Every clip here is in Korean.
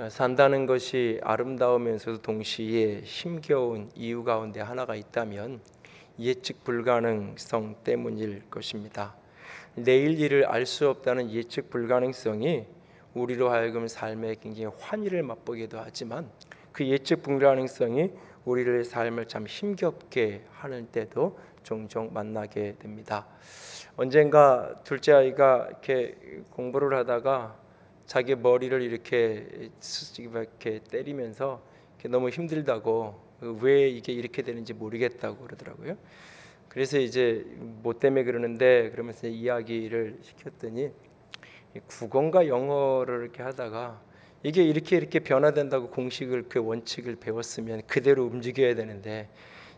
산다는 것이 아름다우면서도 동시에 힘겨운 이유 가운데 하나가 있다면 예측 불가능성 때문일 것입니다. 내일 일을 알 수 없다는 예측 불가능성이 우리로 하여금 삶에 굉장히 환희를 맛보기도 하지만 그 예측 불가능성이 우리의 삶을 참 힘겹게 하는 때도 종종 만나게 됩니다. 언젠가 둘째 아이가 이렇게 공부를 하다가 자기 머리를 이렇게 때리면서 너무 힘들다고, 왜 이게 이렇게 되는지 모르겠다고 그러더라고요. 그래서 이제 뭐 때문에 그러는데 그러면서 이야기를 시켰더니 국어과 영어를 이렇게 하다가 이게 이렇게 변화된다고 공식을, 그 원칙을 배웠으면 그대로 움직여야 되는데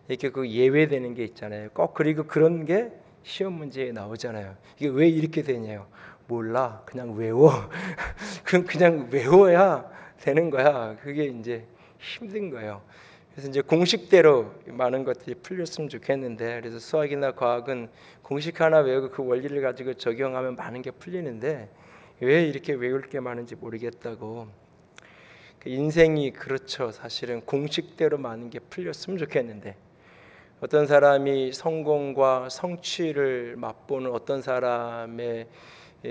이렇게 그 예외되는 게 있잖아요. 꼭 그리고 그런 게 시험 문제에 나오잖아요. 이게 왜 이렇게 되냐요. 몰라, 그냥 외워. 그냥 외워야 되는 거야. 그게 이제 힘든 거예요. 그래서 이제 공식대로 많은 것들이 풀렸으면 좋겠는데, 그래서 수학이나 과학은 공식 하나 외우고 그 원리를 가지고 적용하면 많은 게 풀리는데 왜 이렇게 외울 게 많은지 모르겠다고. 인생이 그렇죠. 사실은 공식대로 많은 게 풀렸으면 좋겠는데, 어떤 사람이 성공과 성취를 맛보는 어떤 사람의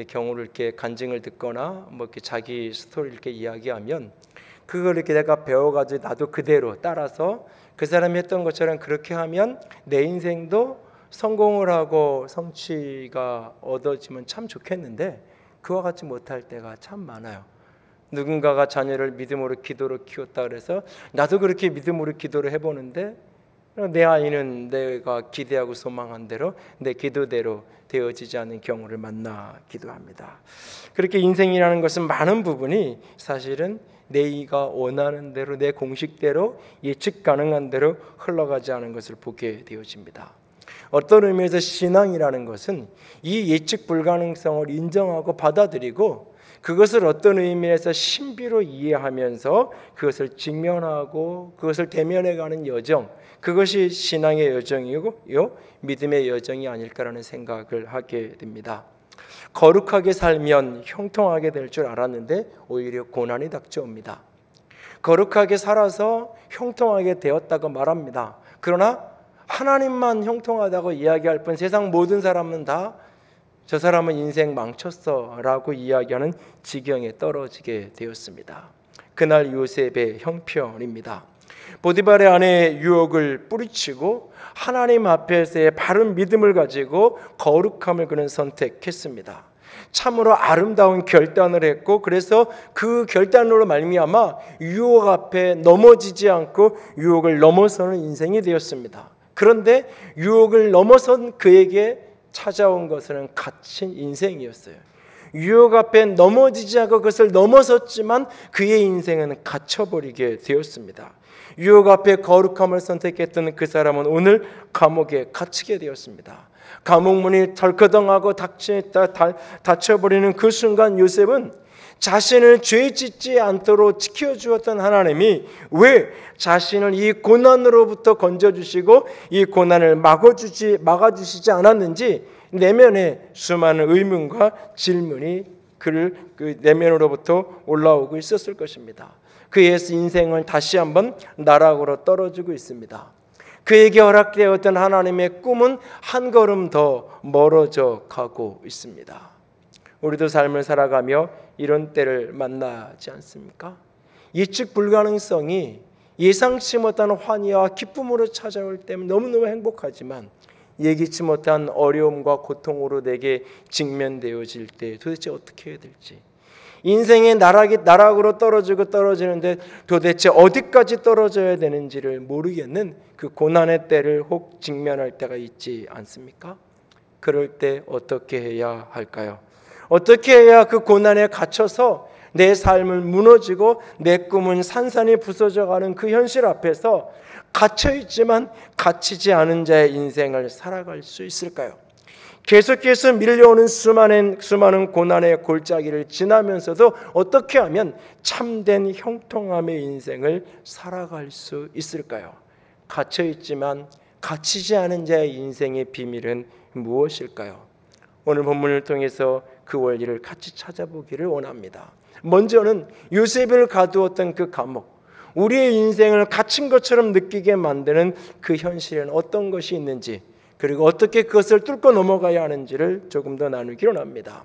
경우를 이렇게 간증을 듣거나 뭐 이렇게 자기 스토리를 이렇게 이야기하면 그걸 이렇게 내가 배워가지고 나도 그대로 따라서 그 사람이 했던 것처럼 그렇게 하면 내 인생도 성공을 하고 성취가 얻어지면 참 좋겠는데 그와 같이 못할 때가 참 많아요. 누군가가 자녀를 믿음으로 기도로 키웠다 그래서 나도 그렇게 믿음으로 기도를 해보는데 내 아이는 내가 기대하고 소망한 대로 내 기도대로 되어지지 않는 경우를 만나기도 합니다. 그렇게 인생이라는 것은 많은 부분이 사실은 내가 원하는 대로, 내 공식대로, 예측 가능한 대로 흘러가지 않은 것을 보게 되어집니다. 어떤 의미에서 신앙이라는 것은 이 예측 불가능성을 인정하고 받아들이고 그것을 어떤 의미에서 신비로 이해하면서 그것을 직면하고 그것을 대면해가는 여정, 그것이 신앙의 여정이고 믿음의 여정이 아닐까라는 생각을 하게 됩니다. 거룩하게 살면 형통하게 될 줄 알았는데 오히려 고난이 닥쳐옵니다. 거룩하게 살아서 형통하게 되었다고 말합니다. 그러나 하나님만 형통하다고 이야기할 뿐 세상 모든 사람은 다 저 사람은 인생 망쳤어 라고 이야기하는 지경에 떨어지게 되었습니다. 그날 요셉의 형편입니다. 보디발의 아내의 유혹을 뿌리치고 하나님 앞에서의 바른 믿음을 가지고 거룩함을 그는 선택했습니다. 참으로 아름다운 결단을 했고 그래서 그 결단으로 말미암아 유혹 앞에 넘어지지 않고 유혹을 넘어서는 인생이 되었습니다. 그런데 유혹을 넘어선 그에게 찾아온 것은 갇힌 인생이었어요. 유혹 앞에 넘어지지 않고 그것을 넘어섰지만 그의 인생은 갇혀버리게 되었습니다. 유혹 앞에 거룩함을 선택했던 그 사람은 오늘 감옥에 갇히게 되었습니다. 감옥 문이 덜커덩하고 닫혀버리는 그 순간 요셉은 자신을 죄 짓지 않도록 지켜주었던 하나님이 왜 자신을 이 고난으로부터 건져주시고 이 고난을 막아주시지 않았는지 내면에 수많은 의문과 질문이 그 내면으로부터 올라오고 있었을 것입니다. 그의 인생은 다시 한번 나락으로 떨어지고 있습니다. 그에게 허락되었던 하나님의 꿈은 한 걸음 더 멀어져 가고 있습니다. 우리도 삶을 살아가며 이런 때를 만나지 않습니까? 예측 불가능성이 예상치 못한 환희와 기쁨으로 찾아올 때면 너무너무 행복하지만 예기치 못한 어려움과 고통으로 내게 직면되어질 때 도대체 어떻게 해야 될지, 인생의 나락으로 떨어지는데 도대체 어디까지 떨어져야 되는지를 모르겠는 그 고난의 때를 혹 직면할 때가 있지 않습니까? 그럴 때 어떻게 해야 할까요? 어떻게 해야 그 고난에 갇혀서 내 삶을 무너지고 내 꿈은 산산이 부서져가는 그 현실 앞에서 갇혀있지만 갇히지 않은 자의 인생을 살아갈 수 있을까요? 계속해서 밀려오는 수많은 고난의 골짜기를 지나면서도 어떻게 하면 참된 형통함의 인생을 살아갈 수 있을까요? 갇혀있지만 갇히지 않은 자의 인생의 비밀은 무엇일까요? 오늘 본문을 통해서 그 원리를 같이 찾아보기를 원합니다. 먼저는 요셉을 가두었던 그 감옥, 우리의 인생을 갇힌 것처럼 느끼게 만드는 그 현실에는 어떤 것이 있는지, 그리고 어떻게 그것을 뚫고 넘어가야 하는지를 조금 더 나누기로 합니다.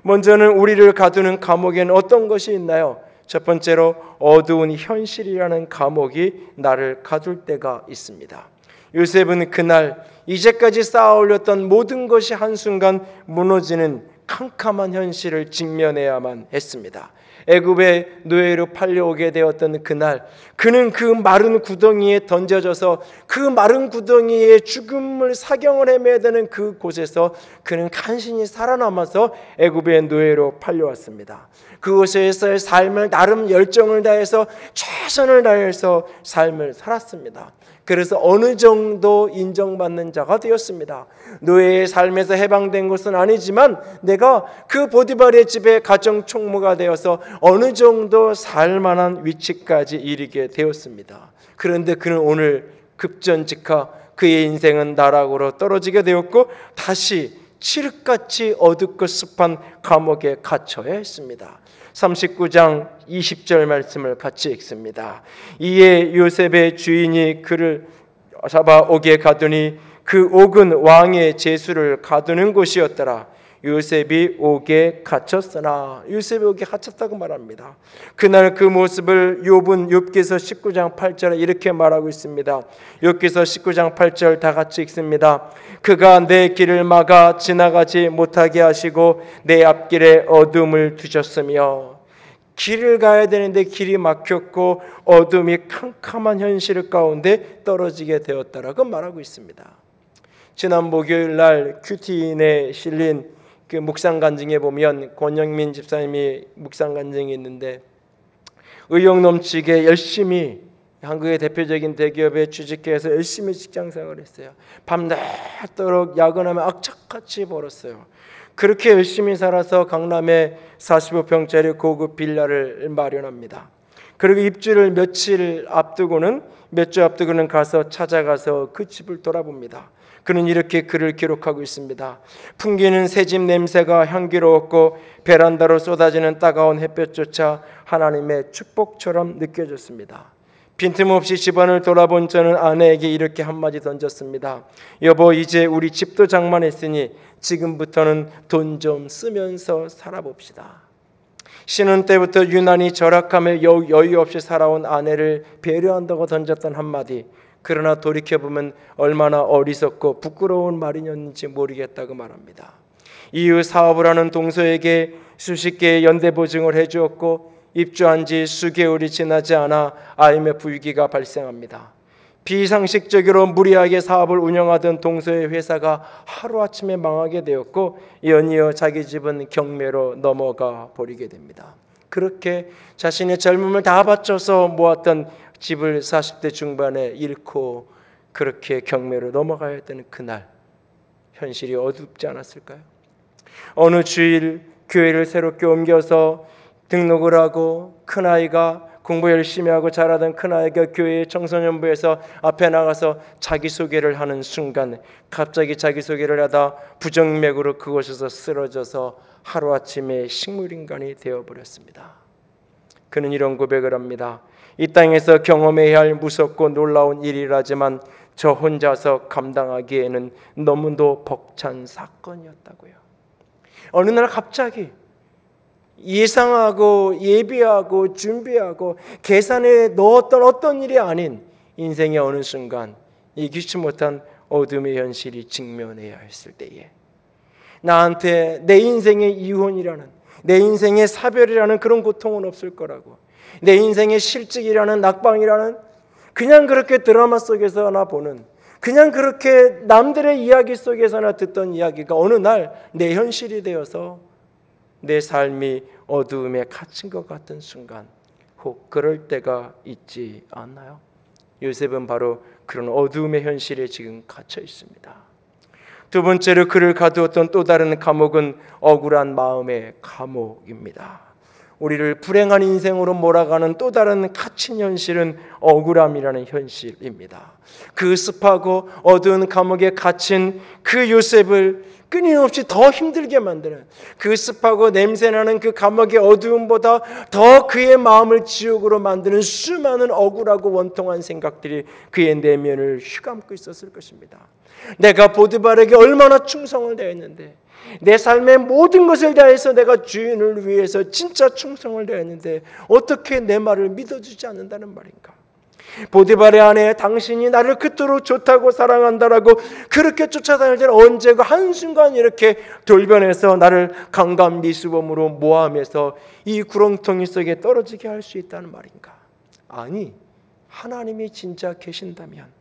먼저는 우리를 가두는 감옥에는 어떤 것이 있나요? 첫 번째로 어두운 현실이라는 감옥이 나를 가둘 때가 있습니다. 요셉은 그날 이제까지 쌓아올렸던 모든 것이 한순간 무너지는 캄캄한 현실을 직면해야만 했습니다. 애굽의 노예로 팔려오게 되었던 그날, 그는 그 마른 구덩이에 던져져서 그 마른 구덩이에 죽음을 사경을 헤매야 되는 그곳에서 그는 간신히 살아남아서 애굽의 노예로 팔려왔습니다. 그곳에서의 삶을 나름 열정을 다해서 최선을 다해서 삶을 살았습니다. 그래서 어느 정도 인정받는 자가 되었습니다. 노예의 삶에서 해방된 것은 아니지만 내가 그 보디발의 집에 가정 총무가 되어서 어느 정도 살만한 위치까지 이르게 되었습니다. 그런데 그는 오늘 급전직하 그의 인생은 나락으로 떨어지게 되었고 다시 칠흑같이 어둡고 습한 감옥에 갇혀야 했습니다. 39장 20절 말씀을 같이 읽습니다. 이에 요셉의 주인이 그를 잡아 옥에 가두니 그 옥은 왕의 제수를 가두는 곳이었더라. 요셉이 옥에 갇혔으나, 요셉이 옥에 갇혔다고 말합니다. 그날 그 모습을 욥은 욥기서 19장 8절에 이렇게 말하고 있습니다. 욥기서 19장 8절 다 같이 읽습니다. 그가 내 길을 막아 지나가지 못하게 하시고 내 앞길에 어둠을 두셨으며, 길을 가야 되는데 길이 막혔고 어둠이 캄캄한 현실 가운데 떨어지게 되었다라고 말하고 있습니다. 지난 목요일 날 큐티인에 실린 그 묵상 간증에 보면 권영민 집사님이 묵상 간증이 있는데, 의욕 넘치게 열심히 한국의 대표적인 대기업에 취직해서 열심히 직장생활을 했어요. 밤낮도록 야근하며 악착같이 벌었어요. 그렇게 열심히 살아서 강남에 45평짜리 고급 빌라를 마련합니다. 그리고 입주를 몇 주 앞두고는 가서 찾아가서 그 집을 돌아봅니다. 그는 이렇게 글을 기록하고 있습니다. 풍기는 새집 냄새가 향기로웠고 베란다로 쏟아지는 따가운 햇볕조차 하나님의 축복처럼 느껴졌습니다. 빈틈없이 집안을 돌아본 저는 아내에게 이렇게 한마디 던졌습니다. 여보, 이제 우리 집도 장만했으니 지금부터는 돈 좀 쓰면서 살아봅시다. 신혼 때부터 유난히 절약하며 여유 없이 살아온 아내를 배려한다고 던졌던 한마디, 그러나 돌이켜보면 얼마나 어리석고 부끄러운 말이었는지 모르겠다고 말합니다. 이후 사업을 하는 동서에게 수십 개의 연대보증을 해주었고 입주한 지 수개월이 지나지 않아 IMF 위기가 발생합니다. 비상식적으로 무리하게 사업을 운영하던 동서의 회사가 하루아침에 망하게 되었고 연이어 자기 집은 경매로 넘어가 버리게 됩니다. 그렇게 자신의 젊음을 다 바쳐서 모았던 집을 40대 중반에 잃고 그렇게 경매로 넘어가야 했던 그날, 현실이 어둡지 않았을까요? 어느 주일 교회를 새롭게 옮겨서 등록을 하고 큰아이가 공부 열심히 하고 잘하던 큰아이가 교회 청소년부에서 앞에 나가서 자기소개를 하는 순간 갑자기 자기소개를 하다 부정맥으로 그곳에서 쓰러져서 하루아침에 식물인간이 되어버렸습니다. 그는 이런 고백을 합니다. 이 땅에서 경험해야 할 무섭고 놀라운 일이라지만 저 혼자서 감당하기에는 너무도 벅찬 사건이었다고요. 어느 날 갑자기 예상하고 예비하고 준비하고 계산에 넣었던 어떤 일이 아닌 인생의 어느 순간 이기지 못한 어둠의 현실이 직면해야 했을 때에 나한테 내 인생의 이혼이라는, 내 인생의 사별이라는 그런 고통은 없을 거라고, 내 인생의 실직이라는, 낙방이라는, 그냥 그렇게 드라마 속에서나 보는, 그냥 그렇게 남들의 이야기 속에서나 듣던 이야기가 어느 날 내 현실이 되어서 내 삶이 어두움에 갇힌 것 같은 순간 혹 그럴 때가 있지 않나요? 요셉은 바로 그런 어두움의 현실에 지금 갇혀 있습니다. 두 번째로 그를 가두었던 또 다른 감옥은 억울한 마음의 감옥입니다. 우리를 불행한 인생으로 몰아가는 또 다른 갇힌 현실은 억울함이라는 현실입니다. 그 습하고 어두운 감옥에 갇힌 그 요셉을 끊임없이 더 힘들게 만드는, 그 습하고 냄새나는 그 감옥의 어두움보다 더 그의 마음을 지옥으로 만드는 수많은 억울하고 원통한 생각들이 그의 내면을 휘감고 있었을 것입니다. 내가 보디발에게 얼마나 충성을 다했는데, 내 삶의 모든 것을 다해서 내가 주인을 위해서 진짜 충성을 다했는데 어떻게 내 말을 믿어주지 않는다는 말인가? 보디발의 아내, 당신이 나를 그토록 좋다고 사랑한다라고 그렇게 쫓아다닐 때는 언제 그 한순간 이렇게 돌변해서 나를 강간미수범으로 모함해서 이 구렁텅이 속에 떨어지게 할 수 있다는 말인가? 아니, 하나님이 진짜 계신다면,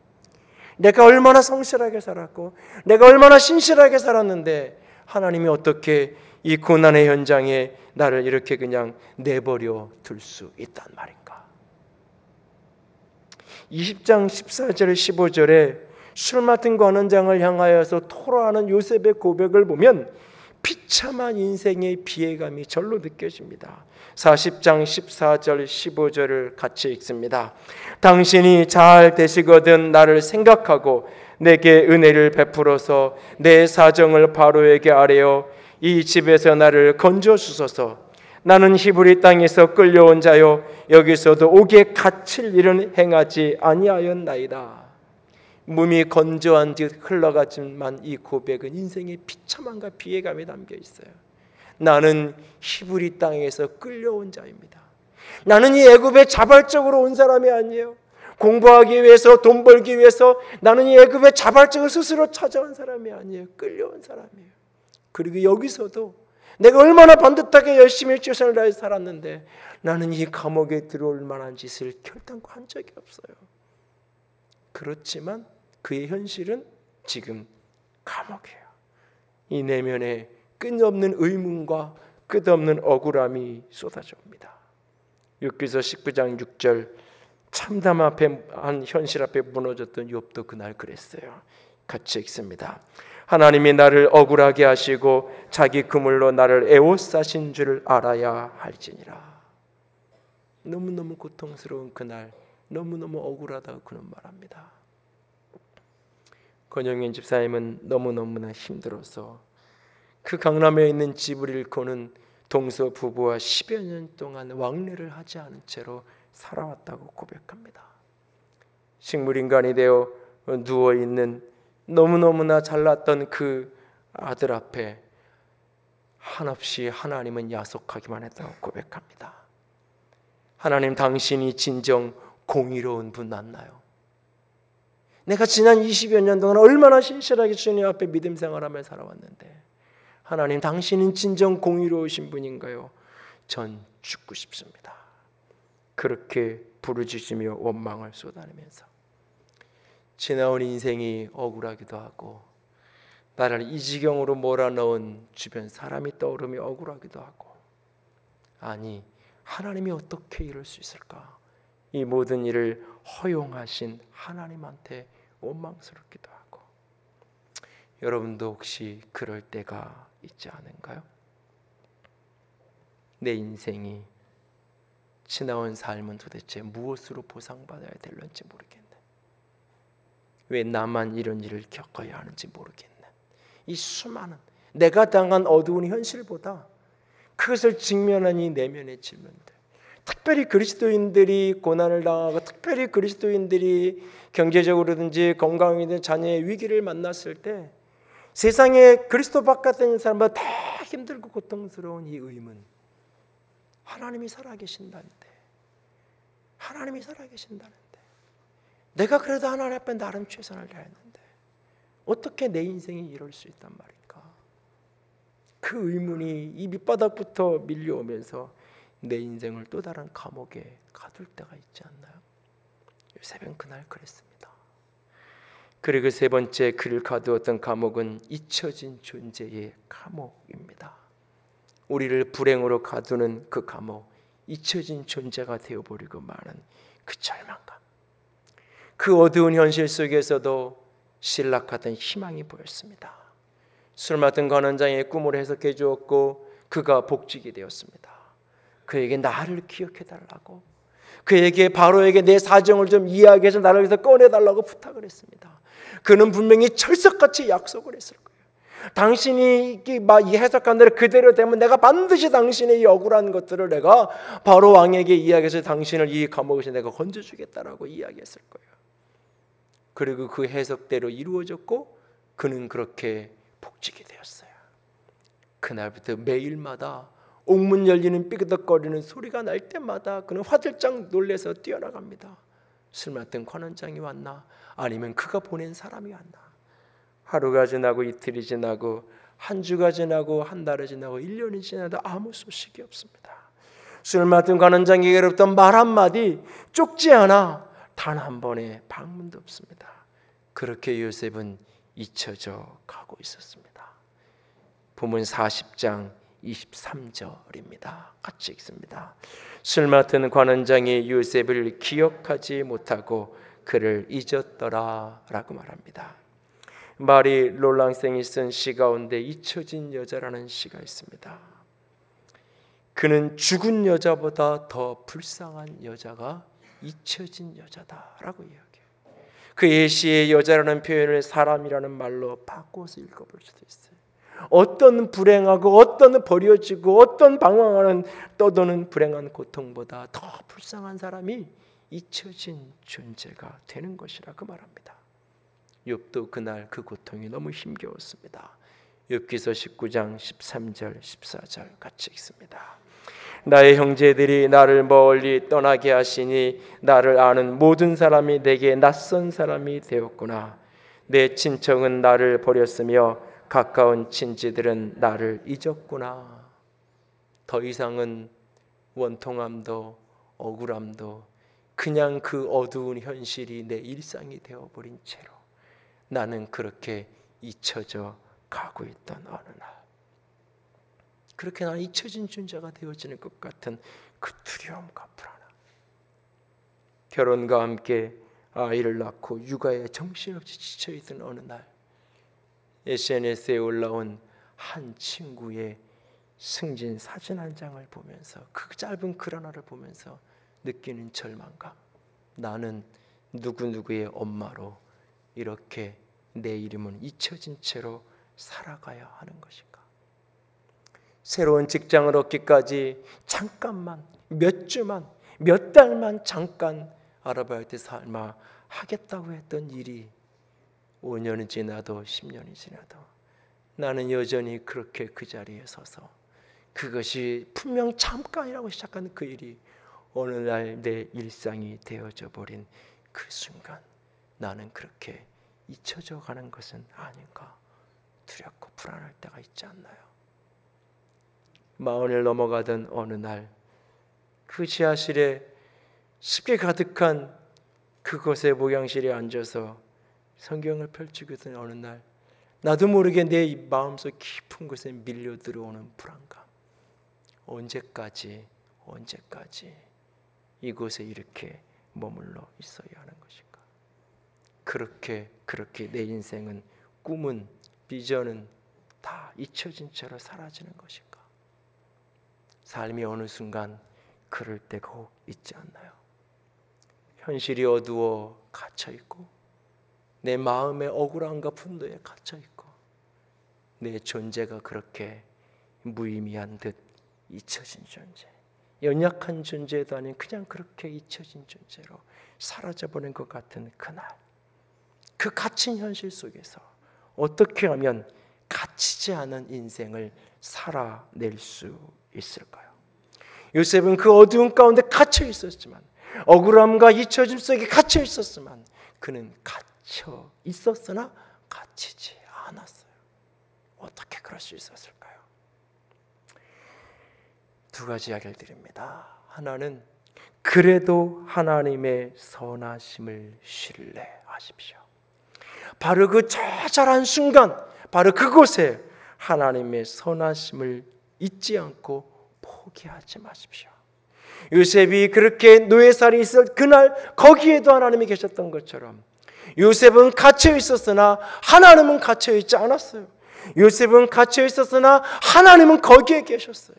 내가 얼마나 성실하게 살았고 내가 얼마나 신실하게 살았는데 하나님이 어떻게 이 고난의 현장에 나를 이렇게 그냥 내버려 둘 수 있단 말인가? 20장 14절 15절에 술 맡은 관원장을 향하여서 토로하는 요셉의 고백을 보면 비참한 인생의 비애감이 절로 느껴집니다. 40장 14절 15절을 같이 읽습니다. 당신이 잘 되시거든 나를 생각하고 내게 은혜를 베풀어서 내 사정을 바로에게 아뢰어 이 집에서 나를 건져 주소서. 나는 히브리 땅에서 끌려온 자요 여기서도 옥에 갇힐 일은 행하지 아니하였나이다. 몸이 건조한 듯 흘러가지만 이 고백은 인생의 비참함과 비애감이 담겨 있어요. 나는 히브리 땅에서 끌려온 자입니다. 나는 이 애굽에 자발적으로 온 사람이 아니에요. 공부하기 위해서, 돈 벌기 위해서 나는 이 애굽에 자발적으로 스스로 찾아온 사람이 아니에요. 끌려온 사람이에요. 그리고 여기서도 내가 얼마나 반듯하게 열심히 최선을 다해서 살았는데 나는 이 감옥에 들어올 만한 짓을 결단코 한 적이 없어요. 그렇지만 그의 현실은 지금 감옥이에요. 이 내면에 끝없는 의문과 끝없는 억울함이 쏟아져 옵니다. 욥기서 19장 6절, 참담 앞에 한 현실 앞에 무너졌던 욥도 그날 그랬어요. 같이 읽습니다. 하나님이 나를 억울하게 하시고 자기 그물로 나를 에워싸신 줄 알아야 할지니라. 너무너무 고통스러운 그날, 너무너무 억울하다고 그는 말합니다. 권영현 집사님은 너무너무나 힘들어서 그 강남에 있는 집을 잃고는 동서 부부와 10여 년 동안 왕래를 하지 않은 채로 살아왔다고 고백합니다. 식물인간이 되어 누워있는 너무너무나 잘났던 그 아들 앞에 한없이 하나님은 야속하기만 했다고 고백합니다. 하나님, 당신이 진정 공의로운 분 맞나요? 내가 지난 20여 년 동안 얼마나 신실하게 주님 앞에 믿음 생활하며 살아왔는데 하나님, 당신은 진정 공의로우신 분인가요? 전 죽고 싶습니다. 그렇게 부르짖으며 원망을 쏟아내면서 지나온 인생이 억울하기도 하고 나를 이 지경으로 몰아넣은 주변 사람이 떠오르며 억울하기도 하고, 아니 하나님이 어떻게 이럴 수 있을까? 이 모든 일을 허용하신 하나님한테 원망스럽기도 하고. 여러분도 혹시 그럴 때가 있지 않은가요? 내 인생이 지나온 삶은 도대체 무엇으로 보상받아야 될런지 모르겠네. 왜 나만 이런 일을 겪어야 하는지 모르겠네. 이 수많은 내가 당한 어두운 현실보다 그것을 직면한 이 내면의 질문들, 특별히 그리스도인들이 고난을 당하고 특별히 그리스도인들이 경제적으로든지 건강이든 자녀의 위기를 만났을 때 세상에 그리스도 바깥에 있는 사람보다 더 힘들고 고통스러운 이 의문, 하나님이 살아계신다는데, 하나님이 살아계신다는데 내가 그래도 하나님 앞에 나름 최선을 다했는데 어떻게 내 인생이 이럴 수 있단 말인가? 그 의문이 이 밑바닥부터 밀려오면서 내 인생을 또 다른 감옥에 가둘 때가 있지 않나요? 요셉은 그날 그랬습니다. 그리고 세 번째 그를 가두었던 감옥은 잊혀진 존재의 감옥입니다. 우리를 불행으로 가두는 그 감옥, 잊혀진 존재가 되어버리고 마는 그 절망감, 그 어두운 현실 속에서도 신락하던 희망이 보였습니다. 술 맡은 관원장의 꿈을 해석해 주었고 그가 복직이 되었습니다. 그에게 나를 기억해달라고, 그에게 바로에게 내 사정을 좀 이야기해서 나를 위해서 꺼내달라고 부탁을 했습니다. 그는 분명히 철석같이 약속을 했을 거예요. 당신이 이 해석한 대로 그대로 되면 내가 반드시 당신의 이 억울한 것들을 내가 바로 왕에게 이야기해서 당신을 이 감옥에서 내가 건져주겠다라고 이야기했을 거예요. 그리고 그 해석대로 이루어졌고 그는 그렇게 복직이 되었어요. 그날부터 매일마다 옥문 열리는 삐그덕거리는 소리가 날 때마다 그는 화들짝 놀라서 뛰어나갑니다. 술 맡은 관원장이 왔나? 아니면 그가 보낸 사람이 왔나? 하루가 지나고 이틀이 지나고 한 주가 지나고 한 달이 지나고 1년이 지나도 아무 소식이 없습니다. 술 맡은 관원장에게로부터 말 한마디, 쪽지 하나, 단 한 번의 방문도 없습니다. 그렇게 요셉은 잊혀져 가고 있었습니다. 본문 40장 23절입니다. 같이 읽습니다. 술 맡은 관원장이 요셉을 기억하지 못하고 그를 잊었더라 라고 말합니다. 마리 롤랑생이 쓴 시 가운데 잊혀진 여자라는 시가 있습니다. 그는 죽은 여자보다 더 불쌍한 여자가 잊혀진 여자다라고 이야기해요. 그의 시의 여자라는 표현을 사람이라는 말로 바꿔서 읽어볼 수도 있어요. 어떤 불행하고 어떤 버려지고 어떤 방황하는 떠도는 불행한 고통보다 더 불쌍한 사람이 잊혀진 존재가 되는 것이라고 말합니다. 욥도 그날 그 고통이 너무 힘겨웠습니다. 욥기서 19장 13절 14절 같이 읽습니다. 나의 형제들이 나를 멀리 떠나게 하시니 나를 아는 모든 사람이 내게 낯선 사람이 되었구나. 내 친척은 나를 버렸으며 가까운 친지들은 나를 잊었구나. 더 이상은 원통함도 억울함도 그냥 그 어두운 현실이 내 일상이 되어버린 채로 나는 그렇게 잊혀져 가고 있던 어느 날, 그렇게 나는 잊혀진 존재가 되어지는 것 같은 그 두려움과 불안함, 결혼과 함께 아이를 낳고 육아에 정신없이 지쳐있던 어느 날 SNS에 올라온 한 친구의 승진 사진 한 장을 보면서, 그 짧은 글 하나를 보면서 느끼는 절망감, 나는 누구누구의 엄마로 이렇게 내 이름은 잊혀진 채로 살아가야 하는 것인가? 새로운 직장을 얻기까지 잠깐만, 몇 주만, 몇 달만 잠깐 알아봐야 돼 설마 하겠다고 했던 일이 5년이 지나도 10년이 지나도 나는 여전히 그렇게 그 자리에 서서 그것이 분명 잠깐이라고 시작한 그 일이 어느 날 내 일상이 되어져 버린 그 순간 나는 그렇게 잊혀져 가는 것은 아닌가 두렵고 불안할 때가 있지 않나요? 마흔을 넘어가던 어느 날 그 지하실에 습기 가득한 그곳의 목양실에 앉아서 성경을 펼치고 있던 어느 날 나도 모르게 내 마음속 깊은 곳에 밀려 들어오는 불안감, 언제까지 이곳에 이렇게 머물러 있어야 하는 것인가? 그렇게 내 인생은, 꿈은, 비전은 다 잊혀진 채로 사라지는 것인가? 삶이 어느 순간 그럴 때가 꼭 있지 않나요? 현실이 어두워 갇혀있고 내 마음의 억울함과 분노에 갇혀있고 내 존재가 그렇게 무의미한 듯 잊혀진 존재, 연약한 존재도 아닌 그냥 그렇게 잊혀진 존재로 사라져버린 것 같은 그날, 그 갇힌 현실 속에서 어떻게 하면 갇히지 않은 인생을 살아낼 수 있을까요? 요셉은 그 어두운 가운데 갇혀 있었지만, 억울함과 잊혀짐 속에 갇혀 있었지만 그는 갇혀 있었으나 갇히지 않았어요. 어떻게 그럴 수 있었을까요? 두 가지 이야기를 드립니다. 하나는 그래도 하나님의 선하심을 신뢰하십시오. 바로 그 처절한 순간, 바로 그곳에 하나님의 선하심을 잊지 않고 포기하지 마십시오. 요셉이 그렇게 노예살이 있을 그날 거기에도 하나님이 계셨던 것처럼 요셉은 갇혀 있었으나 하나님은 갇혀 있지 않았어요. 요셉은 갇혀 있었으나 하나님은 거기에 계셨어요.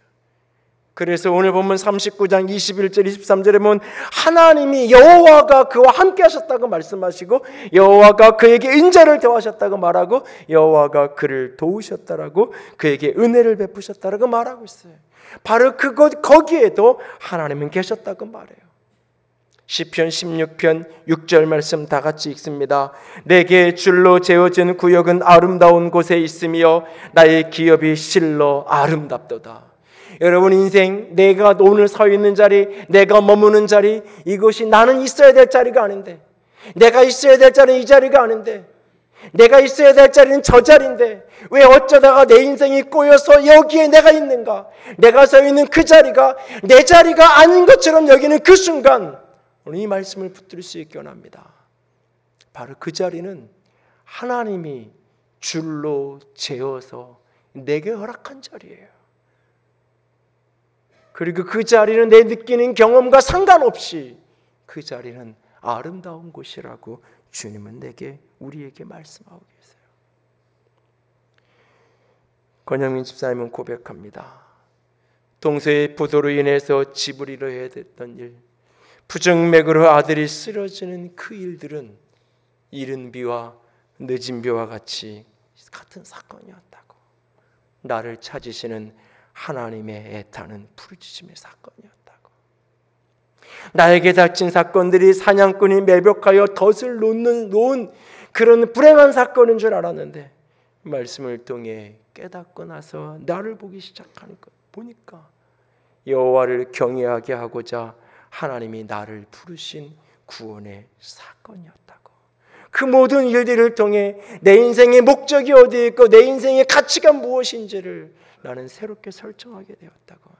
그래서 오늘 본문 39장 21절 23절에 보면 하나님이 여호와가 그와 함께 하셨다고 말씀하시고 여호와가 그에게 인자를 더하셨다고 말하고 여호와가 그를 도우셨다라고 그에게 은혜를 베푸셨다라고 말하고 있어요. 바로 거기에도 하나님은 계셨다고 말해요. 시편 16편 6절 말씀 다 같이 읽습니다. 내게 줄로 재어진 구역은 아름다운 곳에 있으며 나의 기업이 실로 아름답도다. 여러분 인생, 내가 오늘 서 있는 자리, 내가 머무는 자리, 이것이 나는 있어야 될 자리가 아닌데, 내가 있어야 될 자리는 이 자리가 아닌데, 내가 있어야 될 자리는 저 자리인데 왜 어쩌다가 내 인생이 꼬여서 여기에 내가 있는가? 내가 서 있는 그 자리가 내 자리가 아닌 것처럼 여기는 그 순간 오늘 이 말씀을 붙들 수 있게 원합니다. 바로 그 자리는 하나님이 줄로 재어서 내게 허락한 자리예요. 그리고 그 자리는 내 느끼는 경험과 상관없이 그 자리는 아름다운 곳이라고 주님은 우리에게 말씀하고 계세요. 권영민 집사님은 고백합니다. 동서의 부도로 인해서 집을 잃어야 됐던 일, 부정맥으로 아들이 쓰러지는 그 일들은 이른 비와 늦은 비와 같은 사건이었다고. 나를 찾으시는 하나님의 애타는 부르짖음의 사건이었다고. 나에게 닥친 사건들이 사냥꾼이 매복하여 덫을 놓은 그런 불행한 사건인 줄 알았는데 말씀을 통해 깨닫고 나서 나를 보기 시작하니까 보니까 여호와를 경외하게 하고자 하나님이 나를 부르신 구원의 사건이었다고. 그 모든 일들을 통해 내 인생의 목적이 어디에 있고 내 인생의 가치가 무엇인지를 나는 새롭게 설정하게 되었다고.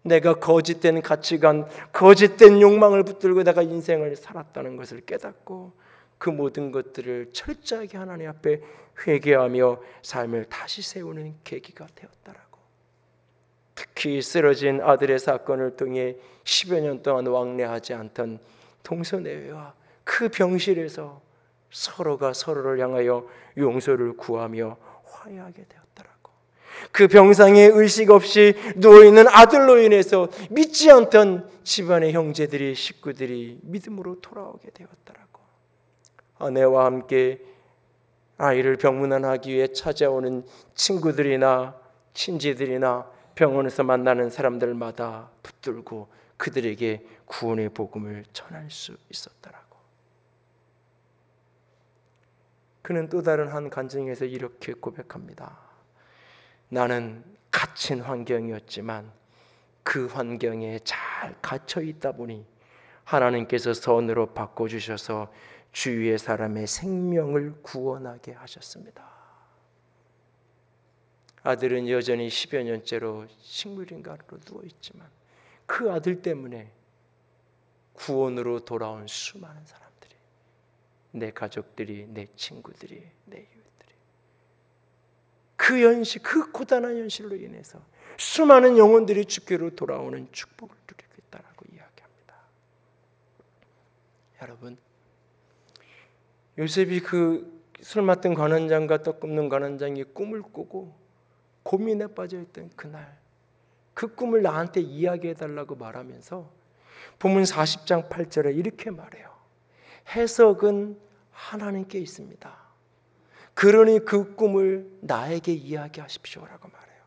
내가 거짓된 가치관, 거짓된 욕망을 붙들고 내가 인생을 살았다는 것을 깨닫고 그 모든 것들을 철저하게 하나님 앞에 회개하며 삶을 다시 세우는 계기가 되었다라고. 특히 쓰러진 아들의 사건을 통해 10여 년 동안 왕래하지 않던 동서내외와 그 병실에서 서로가 서로를 향하여 용서를 구하며 화해하게 되었더라고. 그 병상에 의식 없이 누워있는 아들로 인해서 믿지 않던 집안의 형제들이, 식구들이 믿음으로 돌아오게 되었더라고. 아내와 함께 아이를 병문안하기 위해 찾아오는 친구들이나 친지들이나 병원에서 만나는 사람들마다 붙들고 그들에게 구원의 복음을 전할 수 있었더라고. 그는 또 다른 한 간증에서 이렇게 고백합니다. 나는 갇힌 환경이었지만 그 환경에 잘 갇혀 있다 보니 하나님께서 선으로 바꿔주셔서 주위의 사람의 생명을 구원하게 하셨습니다. 아들은 여전히 10여 년째로 식물인간으로 누워있지만 그 아들 때문에 구원으로 돌아온 수많은 사람들이, 내 가족들이, 내 친구들이, 내 이웃들이 그 현실, 그 고단한 현실로 인해서 수많은 영혼들이 주께로 돌아오는 축복을 누리고 있다라고 이야기합니다. 여러분, 요셉이 그 술 맡은 관원장과 떡 굽는 관원장이 꿈을 꾸고 고민에 빠져있던 그날 그 꿈을 나한테 이야기해달라고 말하면서 본문 40장 8절에 이렇게 말해요. 해석은 하나님께 있습니다. 그러니 그 꿈을 나에게 이야기하십시오라고 말해요.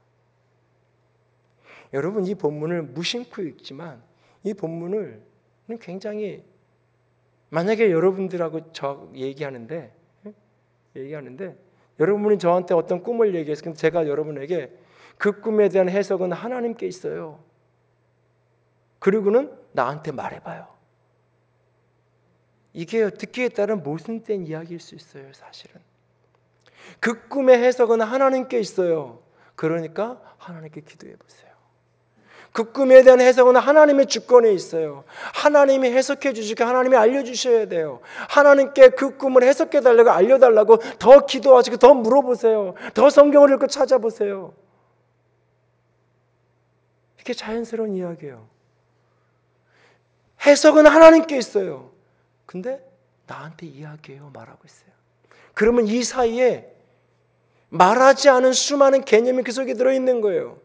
여러분, 이 본문을 무심코 읽지만 이 본문을 굉장히, 만약에 여러분들하고 저 얘기하는데 여러분이 저한테 어떤 꿈을 얘기해서 근데 제가 여러분에게 그 꿈에 대한 해석은 하나님께 있어요. 그리고는 나한테 말해봐요. 이게 듣기에 따른 모순된 이야기일 수 있어요. 사실은 그 꿈의 해석은 하나님께 있어요. 그러니까 하나님께 기도해보세요. 그 꿈에 대한 해석은 하나님의 주권에 있어요. 하나님이 해석해 주시고 하나님이 알려주셔야 돼요. 하나님께 그 꿈을 해석해 달라고 알려달라고 더 기도하시고 더 물어보세요. 더 성경을 읽고 찾아보세요. 이게 자연스러운 이야기예요. 해석은 하나님께 있어요. 근데 나한테 이야기해요 말하고 있어요. 그러면 이 사이에 말하지 않은 수많은 개념이 그 속에 들어있는 거예요.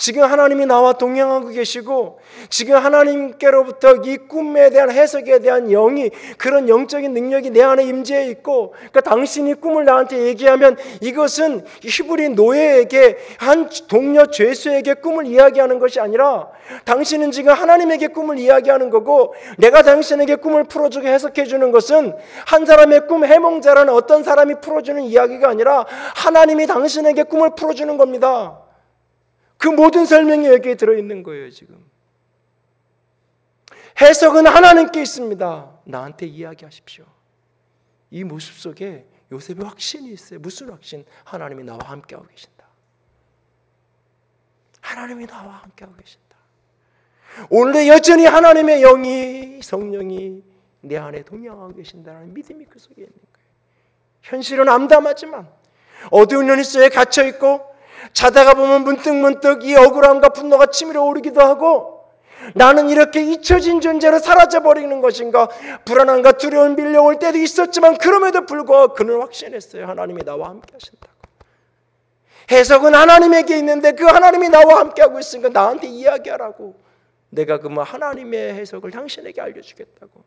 지금 하나님이 나와 동행하고 계시고 지금 하나님께로부터 이 꿈에 대한 해석에 대한 그런 영적인 능력이 내 안에 임재해 있고, 그러니까 당신이 꿈을 나한테 얘기하면 이것은 히브리 노예에게, 한 동료 죄수에게 꿈을 이야기하는 것이 아니라 당신은 지금 하나님에게 꿈을 이야기하는 거고, 내가 당신에게 꿈을 풀어주고 해석해 주는 것은 한 사람의 꿈 해몽자라는 어떤 사람이 풀어주는 이야기가 아니라 하나님이 당신에게 꿈을 풀어주는 겁니다. 그 모든 설명이 여기에 들어있는 거예요. 지금 해석은 하나님께 있습니다. 나한테 이야기하십시오. 이 모습 속에 요셉의 확신이 있어요. 무슨 확신? 하나님이 나와 함께하고 계신다. 하나님이 나와 함께하고 계신다. 오늘도 여전히 하나님의 영이, 성령이 내 안에 동행하고 계신다는 믿음이 그 속에 있는 거예요. 현실은 암담하지만 어두운 현실 속에 갇혀있고 자다가 보면 문득문득 이 억울함과 분노가 치밀어 오르기도 하고, 나는 이렇게 잊혀진 존재로 사라져버리는 것인가, 불안함과 두려움 밀려올 때도 있었지만 그럼에도 불구하고 그는 확신했어요. 하나님이 나와 함께 하신다고. 해석은 하나님에게 있는데 그 하나님이 나와 함께하고 있으니까 나한테 이야기하라고. 내가 그 하나님의 해석을 당신에게 알려주겠다고.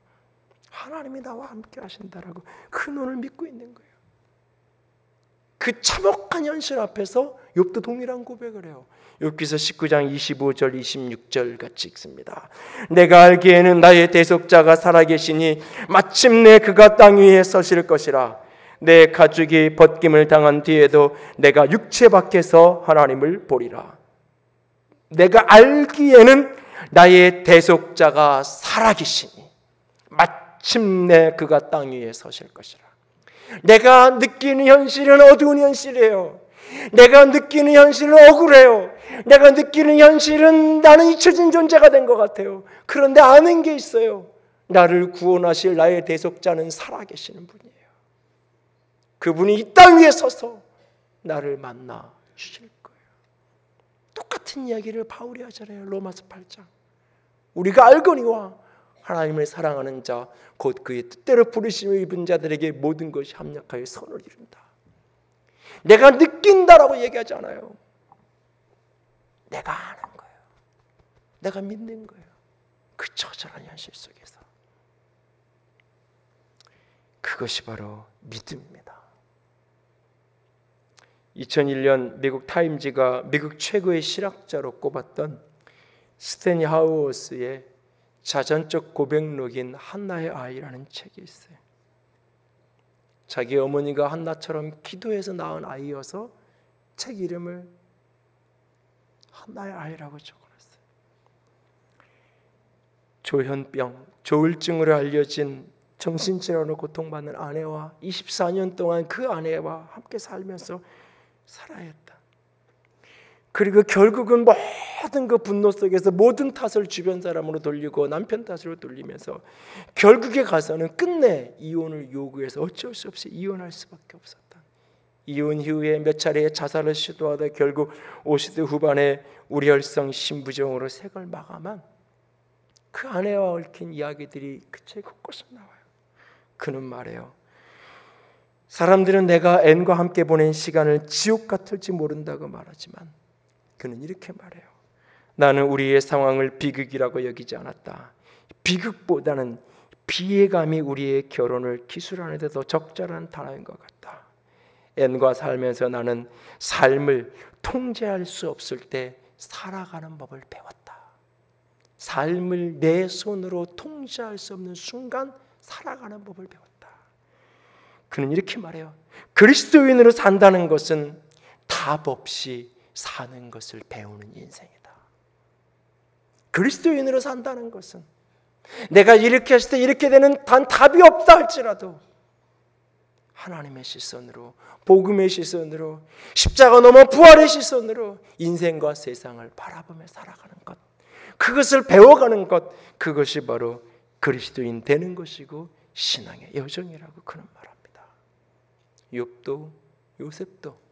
하나님이 나와 함께 하신다라고 그 눈을 믿고 있는 거예요. 그 참혹한 현실 앞에서 욥도 동일한 고백을 해요. 욥기서 19장 25절 26절 같이 읽습니다. 내가 알기에는 나의 대속자가 살아계시니 마침내 그가 땅 위에 서실 것이라. 내 가죽이 벗김을 당한 뒤에도 내가 육체 밖에서 하나님을 보리라. 내가 알기에는 나의 대속자가 살아계시니 마침내 그가 땅 위에 서실 것이라. 내가 느끼는 현실은 어두운 현실이에요. 내가 느끼는 현실은 억울해요. 내가 느끼는 현실은 나는 잊혀진 존재가 된 것 같아요. 그런데 아는 게 있어요. 나를 구원하실 나의 대속자는 살아계시는 분이에요. 그분이 이 땅 위에 서서 나를 만나 주실 거예요. 똑같은 이야기를 바울이 하잖아요. 로마서 8장. 우리가 알거니와 하나님을 사랑하는 자 곧 그의 뜻대로 부르심을 입은 자들에게 모든 것이 합력하여 선을 이룬다. 내가 느낀다라고 얘기하지 않아요. 내가 아는 거예요. 내가 믿는 거예요. 그 처절한 현실 속에서. 그것이 바로 믿음입니다. 2001년 미국 타임지가 미국 최고의 실학자로 꼽았던 스테니 하우어스의 자전적 고백록인 한나의 아이라는 책이 있어요. 자기 어머니가 한나처럼 기도해서 낳은 아이여서 책 이름을 한나의 아이라고 적어놨어요. 조현병, 조울증으로 알려진 정신질환으로 고통받는 아내와 24년 동안 그 아내와 함께 살면서 살아야 했다. 그리고 결국은 모든 그 분노 속에서 모든 탓을 주변 사람으로 돌리고 남편 탓으로 돌리면서 결국에 가서는 끝내 이혼을 요구해서 어쩔 수 없이 이혼할 수밖에 없었다. 이혼 이후에 몇 차례 자살을 시도하다 결국 50대 후반에 우려혈성 심부종으로 생을 마감한 그 아내와 얽힌 이야기들이 그 책 곳곳에 나와요. 그는 말해요. 사람들은 내가 앤과 함께 보낸 시간을 지옥 같을지 모른다고 말하지만 그는 이렇게 말해요. 나는 우리의 상황을 비극이라고 여기지 않았다. 비극보다는 비애감이 우리의 결혼을 기술하는 데 더 적절한 단어인 것 같다. 앤과 살면서 나는 삶을 통제할 수 없을 때 살아가는 법을 배웠다. 삶을 내 손으로 통제할 수 없는 순간 살아가는 법을 배웠다. 그는 이렇게 말해요. 그리스도인으로 산다는 것은 답 없이 사는 것을 배우는 인생이다. 그리스도인으로 산다는 것은 내가 이렇게 했을 때 이렇게 되는 단 답이 없다 할지라도 하나님의 시선으로, 복음의 시선으로, 십자가 넘어 부활의 시선으로 인생과 세상을 바라보며 살아가는 것, 그것을 배워가는 것, 그것이 바로 그리스도인 되는 것이고 신앙의 여정이라고 그는 말합니다. 욥도 요셉도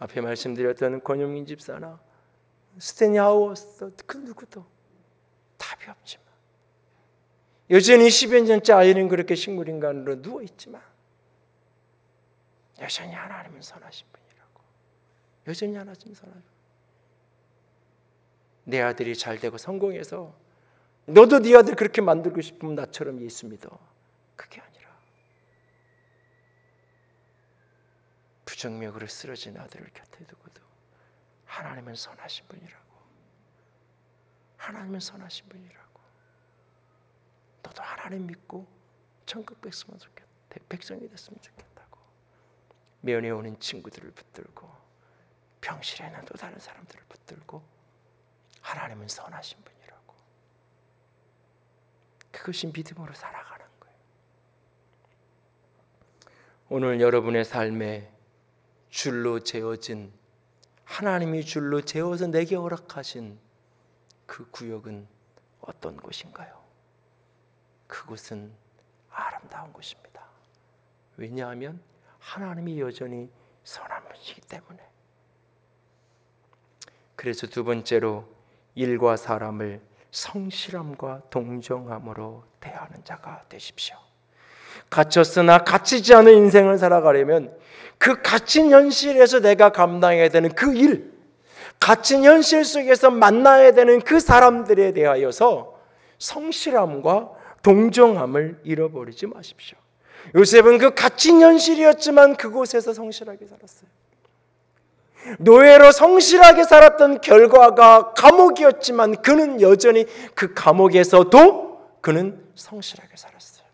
앞에 말씀드렸던 권영민 집사나 스테니 하우어스 그 누구도 답이 없지만 여전히 10여 년째 아이는 그렇게 식물인간으로 누워있지만 여전히 하나님은 선하신 분이라고, 여전히 하나님 선하신 분. 내 아들이 잘 되고 성공해서 너도 네 아들 그렇게 만들고 싶으면 나처럼 예수 믿어. 그게 아니라 부정맥으로 쓰러진 아들을 곁에 두고도 하나님은 선하신 분이라고. 하나님은 선하신 분이라고. 너도 하나님 믿고 천국 백성이 됐으면 좋겠다고. 면회 오는 친구들을 붙들고 병실에는 또 다른 사람들을 붙들고 하나님은 선하신 분이라고. 그것이 믿음으로 살아가는 거예요. 오늘 여러분의 삶에 줄로 재어진, 하나님이 줄로 재어서 내게 허락하신 그 구역은 어떤 곳인가요? 그곳은 아름다운 곳입니다. 왜냐하면 하나님이 여전히 선한 분이기 때문에. 그래서 두 번째로 일과 사람을 성실함과 동정함으로 대하는 자가 되십시오. 갇혔으나 갇히지 않은 인생을 살아가려면 그 갇힌 현실에서 내가 감당해야 되는 그 일, 갇힌 현실 속에서 만나야 되는 그 사람들에 대하여서 성실함과 동정함을 잃어버리지 마십시오. 요셉은 그 갇힌 현실이었지만 그곳에서 성실하게 살았어요. 노예로 성실하게 살았던 결과가 감옥이었지만 그는 여전히 그 감옥에서도 그는 성실하게 살았어요.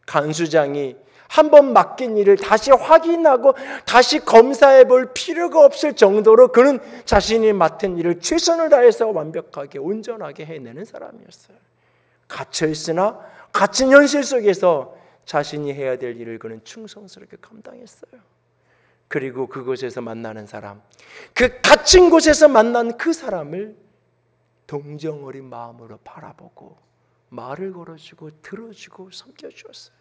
간수장이 한번 맡긴 일을 다시 확인하고 다시 검사해 볼 필요가 없을 정도로 그는 자신이 맡은 일을 최선을 다해서 완벽하게 온전하게 해내는 사람이었어요. 갇혀 있으나 갇힌 현실 속에서 자신이 해야 될 일을 그는 충성스럽게 감당했어요. 그리고 그곳에서 만나는 사람, 그 갇힌 곳에서 만난 그 사람을 동정 어린 마음으로 바라보고 말을 걸어주고 들어주고 섬겨주었어요.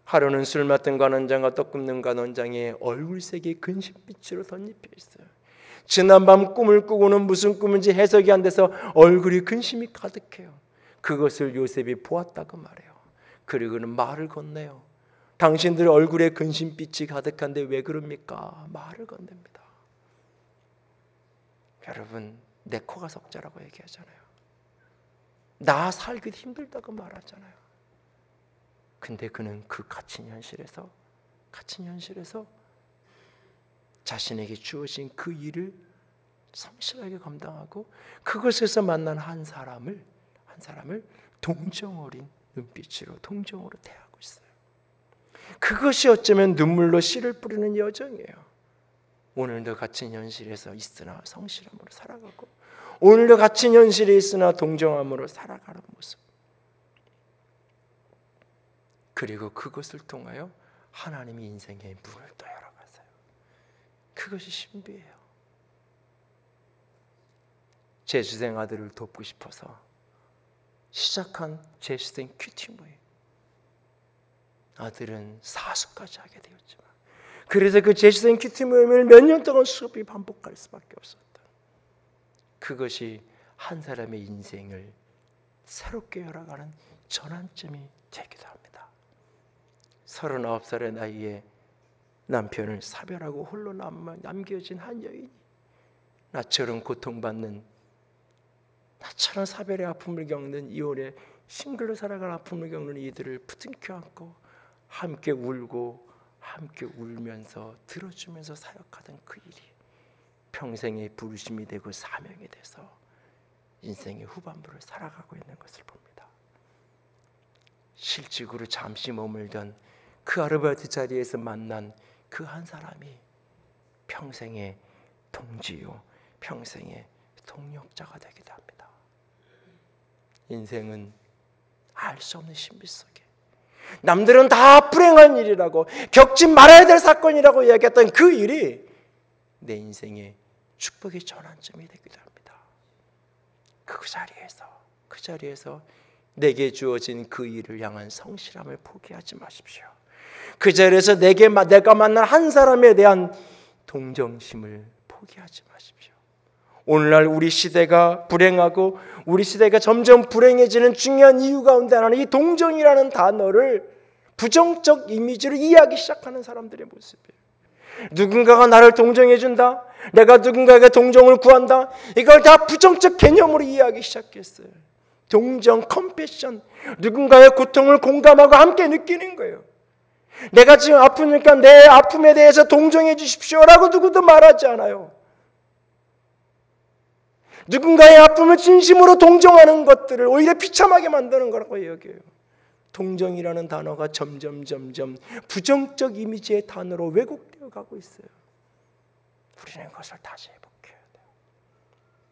하루는 술 맡은 관원장과 떡 굽는 관원장의 얼굴색이 근심빛으로 덧입혀 있어요. 지난밤 꿈을 꾸고는 무슨 꿈인지 해석이 안 돼서 얼굴이 근심이 가득해요. 그것을 요셉이 보았다고 말해요. 그리고는 말을 건네요. 당신들 얼굴에 근심빛이 가득한데 왜 그럽니까? 말을 건넵니다. 여러분, 내 코가 석자라고 얘기하잖아요. 나 살기도 힘들다고 말하잖아요. 근데 그는 그 갇힌 현실에서 자신에게 주어진 그 일을 성실하게 감당하고 그것에서 만난 한 사람을 동정 어린 눈빛으로 동정으로 대하고 있어요. 그것이 어쩌면 눈물로 씨를 뿌리는 여정이에요. 오늘도 갇힌 현실에서 있으나 성실함으로 살아가고, 오늘도 갇힌 현실에 있으나 동정함으로 살아가는 모습. 그리고 그것을 통하여 하나님이 인생의 문을 또 열어가세요. 그것이 신비예요. 재수생 아들을 돕고 싶어서 시작한 재수생 큐티 모임. 아들은 사수까지 하게 되었지만, 그래서 그 재수생 큐티 모임을 몇 년 동안 수업이 반복할 수밖에 없었다. 그것이 한 사람의 인생을 새롭게 열어가는 전환점이 되기도 합니다. 39살의 나이에 남편을 사별하고 홀로 남겨진 한 여인이 나처럼 고통받는, 나처럼 사별의 아픔을 겪는, 이혼의 싱글로 살아가는 아픔을 겪는 이들을 부둥켜 안고 함께 울고 함께 울면서 들어주면서 사역하던 그 일이 평생의 부르심이 되고 사명이 돼서 인생의 후반부를 살아가고 있는 것을 봅니다. 실직으로 잠시 머물던 그 아르바이트 자리에서 만난 그 한 사람이 평생의 동지요, 평생의 동력자가 되기도 합니다. 인생은 알 수 없는 신비 속에, 남들은 다 불행한 일이라고, 겪지 말아야 될 사건이라고 이야기했던 그 일이 내 인생의 축복의 전환점이 되기도 합니다. 그 자리에서 내게 주어진 그 일을 향한 성실함을 포기하지 마십시오. 그 자리에서 내가 만난 한 사람에 대한 동정심을 포기하지 마십시오. 오늘날 우리 시대가 불행하고 우리 시대가 점점 불행해지는 중요한 이유 가운데 하나는 이 동정이라는 단어를 부정적 이미지로 이해하기 시작하는 사람들의 모습이에요. 누군가가 나를 동정해 준다, 내가 누군가에게 동정을 구한다, 이걸 다 부정적 개념으로 이해하기 시작했어요. 동정, 컴패션, 누군가의 고통을 공감하고 함께 느끼는 거예요. 내가 지금 아프니까 내 아픔에 대해서 동정해 주십시오라고 누구도 말하지 않아요. 누군가의 아픔을 진심으로 동정하는 것들을 오히려 비참하게 만드는 거라고 여겨요. 동정이라는 단어가 점점 부정적 이미지의 단어로 왜곡되어 가고 있어요. 우리는 그것을 다시 회복해야 돼요.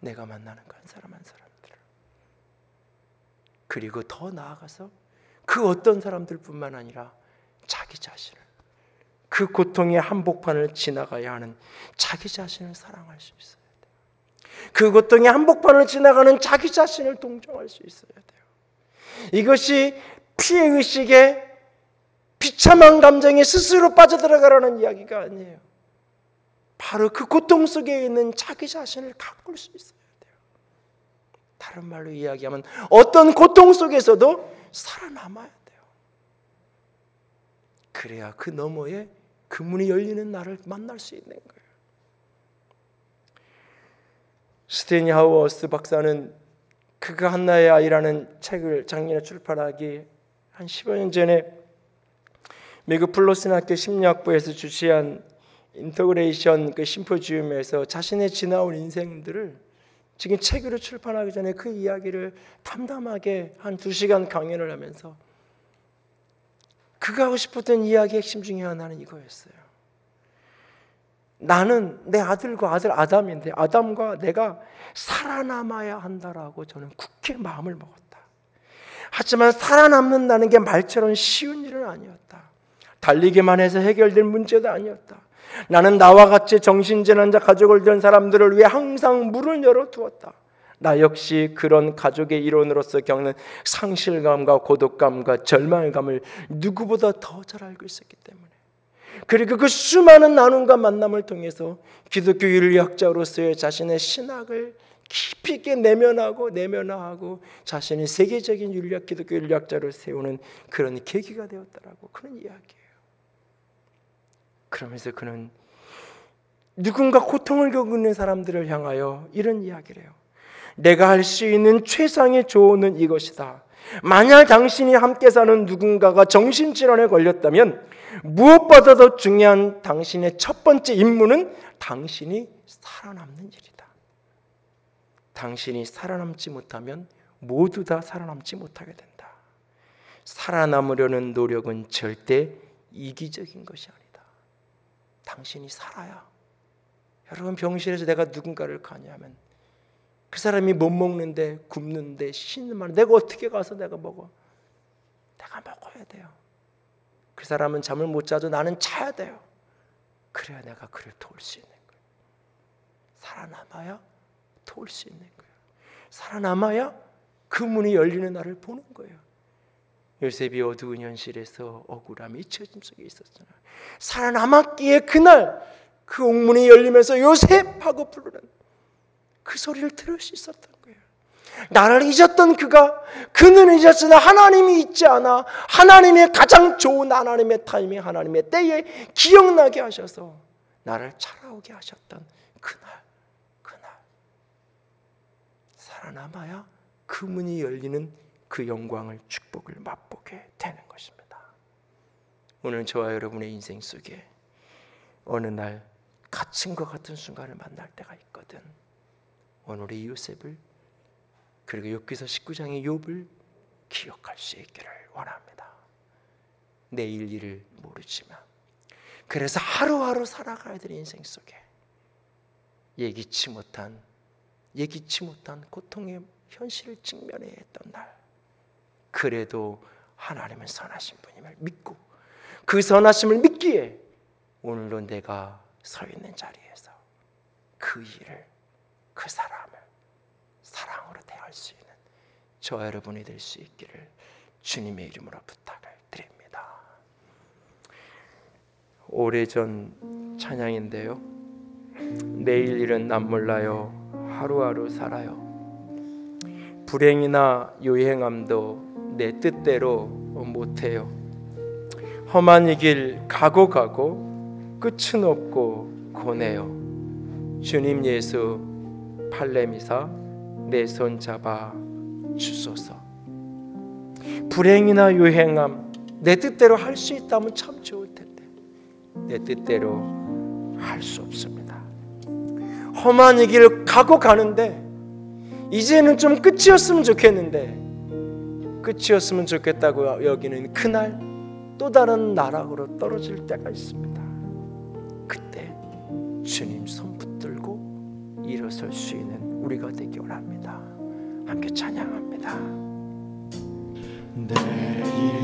내가 만나는 그 한 사람 한 사람들을, 그리고 더 나아가서 그 어떤 사람들뿐만 아니라 자기 자신을, 그 고통의 한복판을 지나가야 하는 자기 자신을 사랑할 수 있어야 돼요. 그 고통의 한복판을 지나가는 자기 자신을 동정할 수 있어야 돼요. 이것이 피해의식의 비참한 감정에 스스로 빠져들어가라는 이야기가 아니에요. 바로 그 고통 속에 있는 자기 자신을 가꿀 수 있어야 돼요. 다른 말로 이야기하면 어떤 고통 속에서도 살아남아야 돼요. 그래야 그 너머에 그 문이 열리는 날을 만날 수 있는 거예요. 스테니 하우어스 박사는 그가 한나의 아이라는 책을 작년에 출판하기 한 15년 전에 미국 플로슨 학교 심리학부에서 주최한 인터그레이션 그 심포지움에서 자신의 지나온 인생들을 지금 책으로 출판하기 전에 그 이야기를 담담하게 한 2시간 강연을 하면서 그가 하고 싶었던 이야기의 핵심 중에 하나는 이거였어요. 나는 내 아들과 아들 아담인데 아담과 내가 살아남아야 한다라고 저는 굳게 마음을 먹었다. 하지만 살아남는다는 게 말처럼 쉬운 일은 아니었다. 달리기만 해서 해결될 문제도 아니었다. 나는 나와 같이 정신질환자 가족을 둔 사람들을 위해 항상 문을 열어두었다. 나 역시 그런 가족의 일원으로서 겪는 상실감과 고독감과 절망감을 누구보다 더 잘 알고 있었기 때문에, 그리고 그 수많은 나눔과 만남을 통해서 기독교 윤리학자로서의 자신의 신학을 깊이 있게 내면화하고 자신의 세계적인 윤리학, 기독교 윤리학자를 세우는 그런 계기가 되었다라고 그런 이야기예요. 그러면서 그는 누군가 고통을 겪고 있는 사람들을 향하여 이런 이야기를 해요. 내가 할 수 있는 최상의 조언은 이것이다. 만약 당신이 함께 사는 누군가가 정신질환에 걸렸다면 무엇보다도 중요한 당신의 첫 번째 임무는 당신이 살아남는 일이다. 당신이 살아남지 못하면 모두 다 살아남지 못하게 된다. 살아남으려는 노력은 절대 이기적인 것이 아니다. 당신이 살아야. 여러분, 병실에서 내가 누군가를 가냐면 그 사람이 못 먹는데 굶는데 쉬는 말, 내가 어떻게 가서 내가 먹어? 내가 먹어야 돼요. 그 사람은 잠을 못 자도 나는 자야 돼요. 그래야 내가 그를 도울 수 있는 거예요. 살아남아야 도울 수 있는 거예요. 살아남아야 그 문이 열리는 날을 보는 거예요. 요셉이 어두운 현실에서 억울함이 잊혀짐 속에 있었잖아요. 살아남았기에 그날 그 옥문이 열리면서 요셉하고 부르는 그 소리를 들을 수 있었던 거예요. 나를 잊었던 그는 잊었으나 하나님이 잊지 않아 하나님의 가장 좋은 하나님의 타이밍, 하나님의 때에 기억나게 하셔서 나를 찾아오게 하셨던 그날 살아남아야 그 문이 열리는 그 영광을, 축복을 맛보게 되는 것입니다. 오늘 저와 여러분의 인생 속에 어느 날 갇힌 것 같은 순간을 만날 때가 있거든. 오늘의 요셉을, 그리고 욥기서 19장의 욥을 기억할 수 있기를 원합니다. 내일 일을 모르지만 그래서 하루하루 살아가야 될 인생 속에 예기치 못한 고통의 현실을 직면해야 했던 날, 그래도 하나님은 선하신 분임을 믿고 그 선하심을 믿기에 오늘도 내가 서 있는 자리에서 그 일을, 그 사람을 사랑으로 대할 수 있는 저와 여러분이 될 수 있기를 주님의 이름으로 부탁을 드립니다. 오래전 찬양인데요. 내일 일은 남 몰라요. 하루하루 살아요. 불행이나 요행함도 내 뜻대로 못해요. 험한 이 길 가고 끝은 없고 고뇌요. 주님 예수 팔레미사 내 손 잡아 주소서. 불행이나 유행함 내 뜻대로 할 수 있다면 참 좋을 텐데 내 뜻대로 할 수 없습니다. 험한 이 길을 가고 가는데 이제는 좀 끝이었으면 좋겠는데 끝이었으면 좋겠다고 여기는 그날 또 다른 나락으로 떨어질 때가 있습니다. 그때 주님 손 붙들고 일어설 수 있는 우리가 되기 원합니다. 함께 찬양합니다.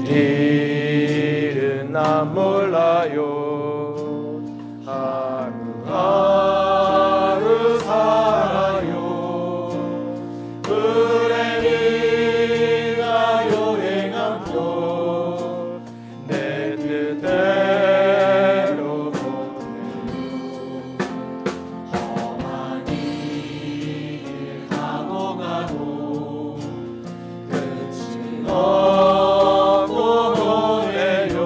내일은 나 몰라요. 하루하루 살아요. 불행이나 요행함도 내 뜻대로 못해요. 험한 이 길 가고 가도 끝은 없고 고뇌요.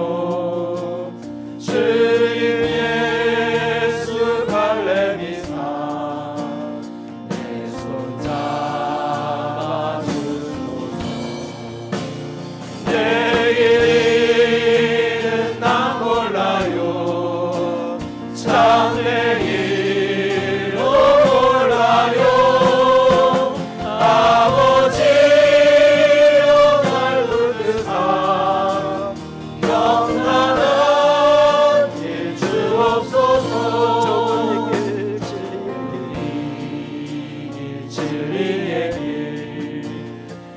주님 예수 발레미사 내 손 잡아 주소서. 내일은 나 몰라요. 참 내일도 몰라요. 아버지여 날 붙드사 영원한 길 주옵소서. 좁은 길 진리의 길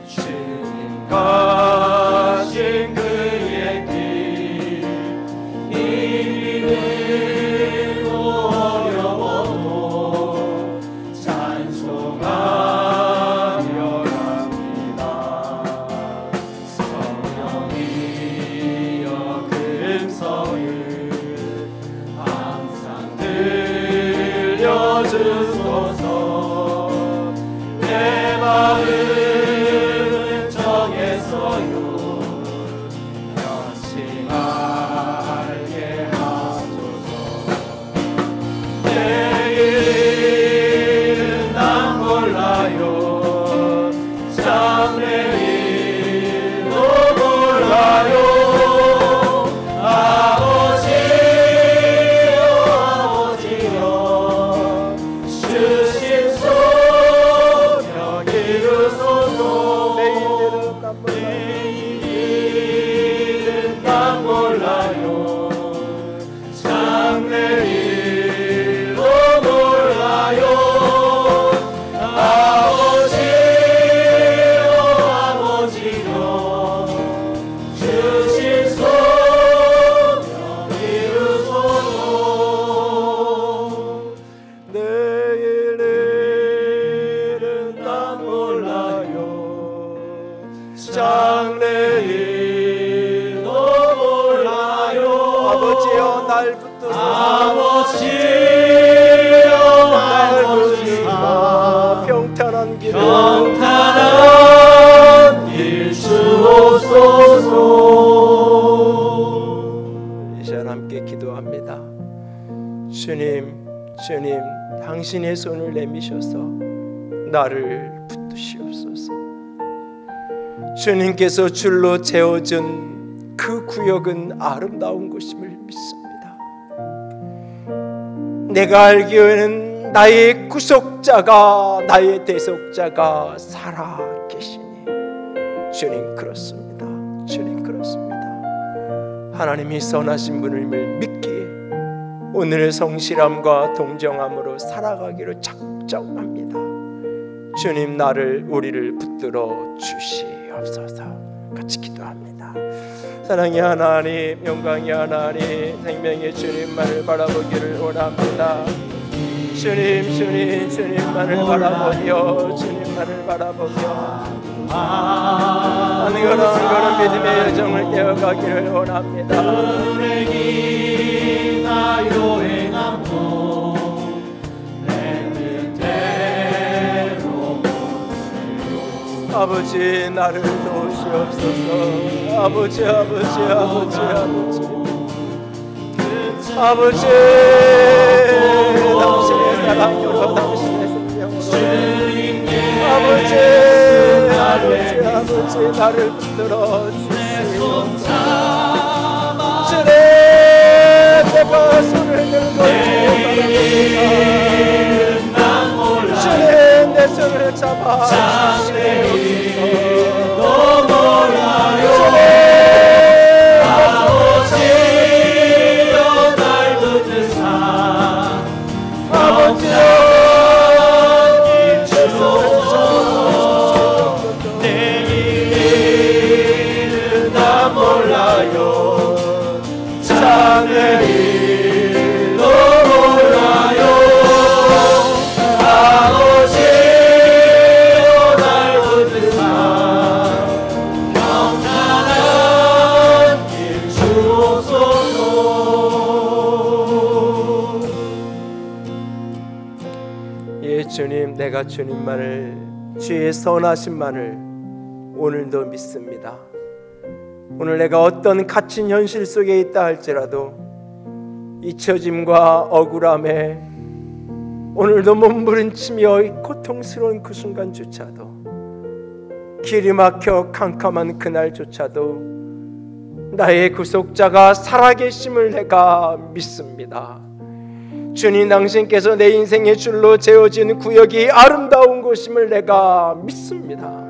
주님 가신 그의 길 힘이 어려워도 찬송하며 갑니다. 성령이여 그 음성을 항상 들려주소서. 내 마음은 정했어요. 변치 말게 하소서. 내일은 난 몰라요. 참 내일도 몰라요. 아버지여 아버지여 주신 소명 이루소서. 내일은 난 몰라요. 참 내일도 몰라요. 아버지여 아버지여 주신 소명 이루소서. 내일은 난 몰라요. 장래일도 몰라요. 아버지여 날 붙드소서. 아버지여 날 붙드소서. 평탄한 길 주옵소서. 이 시간 함께 기도합니다. 주님 당신의 손을 내미셔서 나를 붙드시옵소서. 주님께서 줄로 재어준 그 구역은 아름다운 곳임을 믿습니다. 내가 알기에는 나의 구속자가 나의 대속자가 살아 계시니 주님 그렇습니다. 주님 그렇습니다. 하나님이 선하신 분을 믿기에 오늘의 성실함과 동정함으로 살아가기로 작정합니다. 주님 나를 우리를 붙들어 주시옵소서. 같이 기도합니다. 사랑의 하나님, 영광의 하나님, 생명의 주님만을 바라보기를 원합니다. 주님만을 바라보며 주님만을 바라보며 하는 그런 믿음의 여정을 떼어가기를 원합니다. 불행이나 요행함도 내 뜻대로 못해요. 아버지 나를 도우시옵소서. 아버지 아버지 당신의 사랑으로 당신의 생명으로 아버지 나를 붙들어 주시옵소서. 주님 내가 손을 들고 주님 내 손을 잡아 주님, 내가 주님만을, 주의 선하심만을 오늘도 믿습니다. 오늘 내가 어떤 갇힌 현실 속에 있다 할지라도 잊혀짐과 억울함에 오늘도 몸부림치며 고통스러운 그 순간조차도, 길이 막혀 캄캄한 그날조차도 나의 구속자가 살아계심을 내가 믿습니다. 주님, 당신께서 내 인생의 줄로 재어진 구역이 아름다운 곳임을 내가 믿습니다.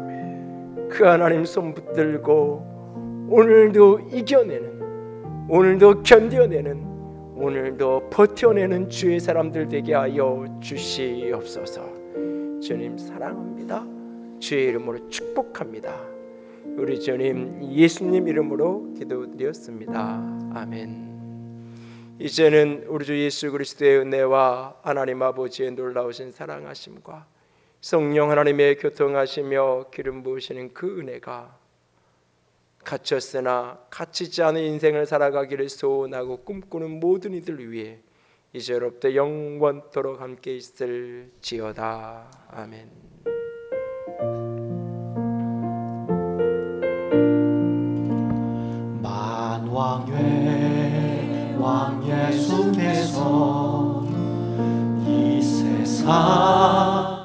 그 하나님 손 붙들고 오늘도 이겨내는, 오늘도 견뎌내는, 오늘도 버텨내는 주의 사람들 되게 하여 주시옵소서. 주님 사랑합니다. 주의 이름으로 축복합니다. 우리 주님 예수님 이름으로 기도드렸습니다. 아멘. 이제는 우리 주 예수 그리스도의 은혜와 하나님 아버지의 놀라우신 사랑하심과 성령 하나님의 교통하시며 기름 부으시는 그 은혜가 갇혔으나 갇히지 않은 인생을 살아가기를 소원하고 꿈꾸는 모든 이들 위해 이제로부터 영원토록 함께 있을지어다. 아멘. 만왕의 왕 예수께서 이 세상